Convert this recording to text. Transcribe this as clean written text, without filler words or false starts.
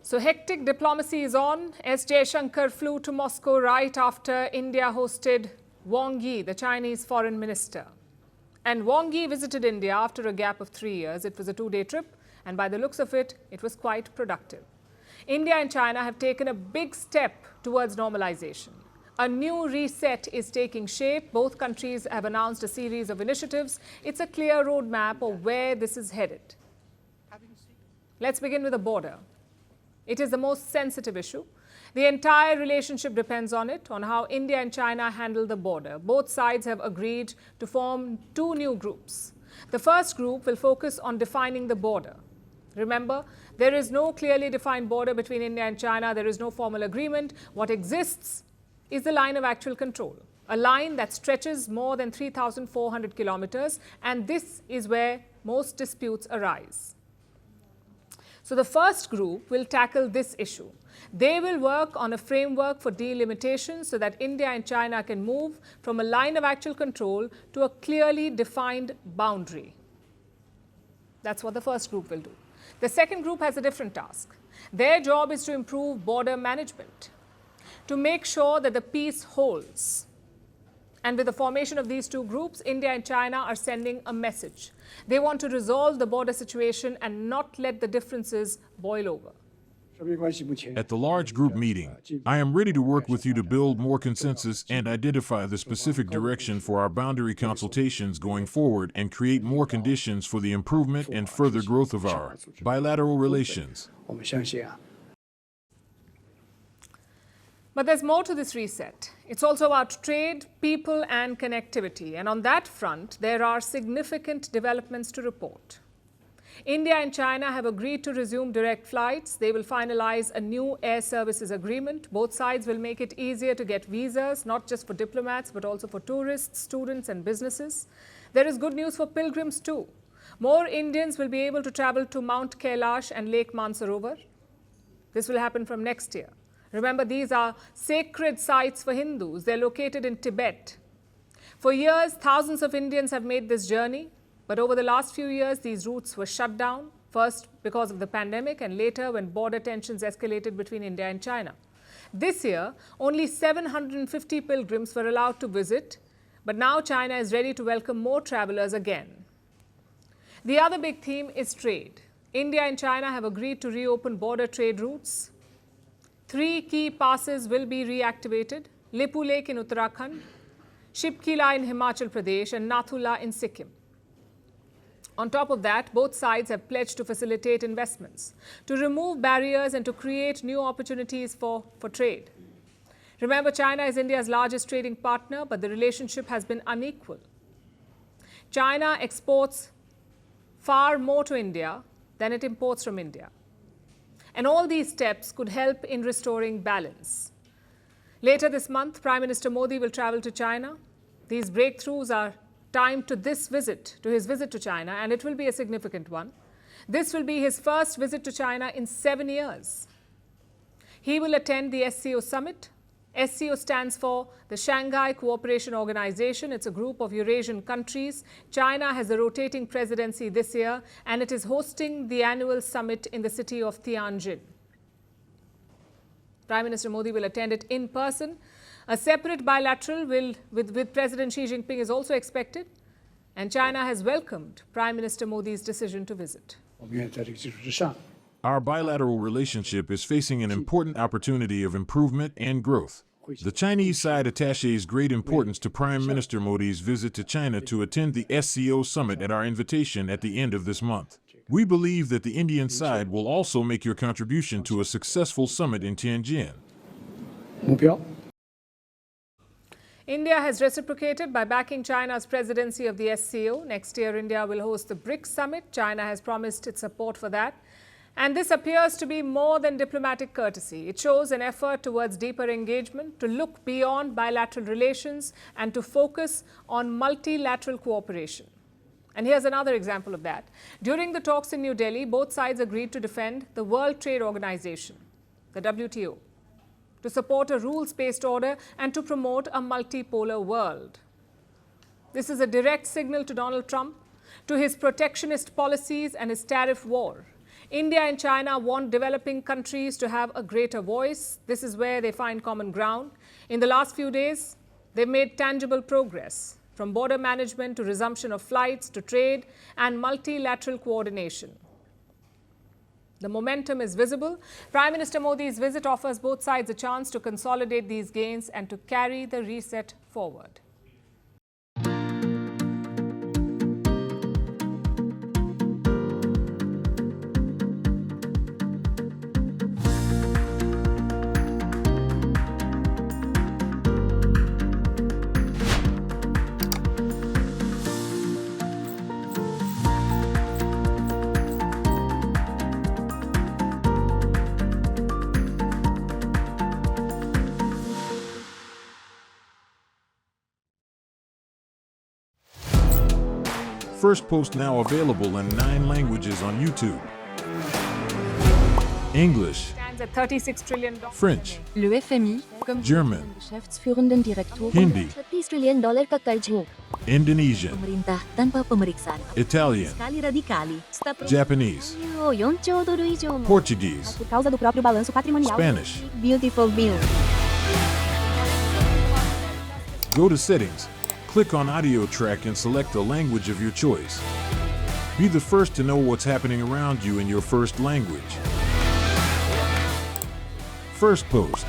So hectic diplomacy is on. S. Jaishankar flew to Moscow right after India hosted Wang Yi, the Chinese foreign minister. And Wang Yi visited India after a gap of 3 years. It was a 2-day trip, and by the looks of it, it was quite productive. India and China have taken a big step towards normalization. A new reset is taking shape. Both countries have announced a series of initiatives. It's a clear roadmap of where this is headed. Let's begin with the border. It is the most sensitive issue. The entire relationship depends on it, on how India and China handle the border. Both sides have agreed to form 2 new groups. The first group will focus on defining the border. Remember, there is no clearly defined border between India and China. There is no formal agreement. What exists is the line of actual control, a line that stretches more than 3,400 kilometers, and this is where most disputes arise. So the first group will tackle this issue. They will work on a framework for delimitation so that India and China can move from a line of actual control to a clearly defined boundary. That's what the first group will do. The second group has a different task. Their job is to improve border management, to make sure that the peace holds. And with the formation of these 2 groups, India and China are sending a message. They want to resolve the border situation and not let the differences boil over. At the large group meeting, I am ready to work with you to build more consensus and identify the specific direction for our boundary consultations going forward and create more conditions for the improvement and further growth of our bilateral relations. But there's more to this reset. It's also about trade, people and connectivity. And on that front, there are significant developments to report. India and China have agreed to resume direct flights. They will finalize a new air services agreement. Both sides will make it easier to get visas, not just for diplomats, but also for tourists, students and businesses. There is good news for pilgrims too. More Indians will be able to travel to Mount Kailash and Lake Manasarovar. This will happen from next year. Remember, these are sacred sites for Hindus. They're located in Tibet. For years, thousands of Indians have made this journey. But over the last few years, these routes were shut down, first because of the pandemic and later when border tensions escalated between India and China. This year, only 750 pilgrims were allowed to visit, but now China is ready to welcome more travelers again. The other big theme is trade. India and China have agreed to reopen border trade routes. 3 key passes will be reactivated: Lipu Lake in Uttarakhand, Shipkila in Himachal Pradesh and Nathula in Sikkim. On top of that, both sides have pledged to facilitate investments, to remove barriers and to create new opportunities for trade. Remember, China is India's largest trading partner, but the relationship has been unequal. China exports far more to India than it imports from India. And all these steps could help in restoring balance. Later this month, Prime Minister Modi will travel to China. These breakthroughs are timed to his visit to China, and it will be a significant one. This will be his first visit to China in 7 years. He will attend the SCO summit. SCO stands for the Shanghai Cooperation Organization. It's a group of Eurasian countries. China has a rotating presidency this year, and it is hosting the annual summit in the city of Tianjin. Prime Minister Modi will attend it in person. A separate bilateral with President Xi Jinping is also expected, and China has welcomed Prime Minister Modi's decision to visit. Our bilateral relationship is facing an important opportunity of improvement and growth. The Chinese side attaches great importance to Prime Minister Modi's visit to China to attend the SCO summit at our invitation at the end of this month. We believe that the Indian side will also make your contribution to a successful summit in Tianjin. India has reciprocated by backing China's presidency of the SCO. Next year, India will host the BRICS summit. China has promised its support for that. And this appears to be more than diplomatic courtesy. It shows an effort towards deeper engagement, to look beyond bilateral relations and to focus on multilateral cooperation. And here's another example of that. During the talks in New Delhi, both sides agreed to defend the World Trade Organization, the WTO, to support a rules-based order and to promote a multipolar world. This is a direct signal to Donald Trump, to his protectionist policies and his tariff war. India and China want developing countries to have a greater voice. This is where they find common ground. In the last few days, they've made tangible progress, from border management to resumption of flights to trade and multilateral coordination. The momentum is visible. Prime Minister Modi's visit offers both sides a chance to consolidate these gains and to carry the reset forward. Firstpost now available in 9 languages on YouTube. English, Stands at $36 trillion. French, Le FMI, comme German, Geschäftsführenden Direktor, Hindi, $30 trillion ka karz mo. Indonesian, Pemerintah tanpa pemeriksaan. Italian, Sekali radikali. Japanese, $4 trilhão mo. Portuguese, por causa do próprio balanço patrimonial. Spanish. Beautiful bill. Go to Settings, click on Audio Track and select a language of your choice. Be the first to know what's happening around you in your first language. Firstpost.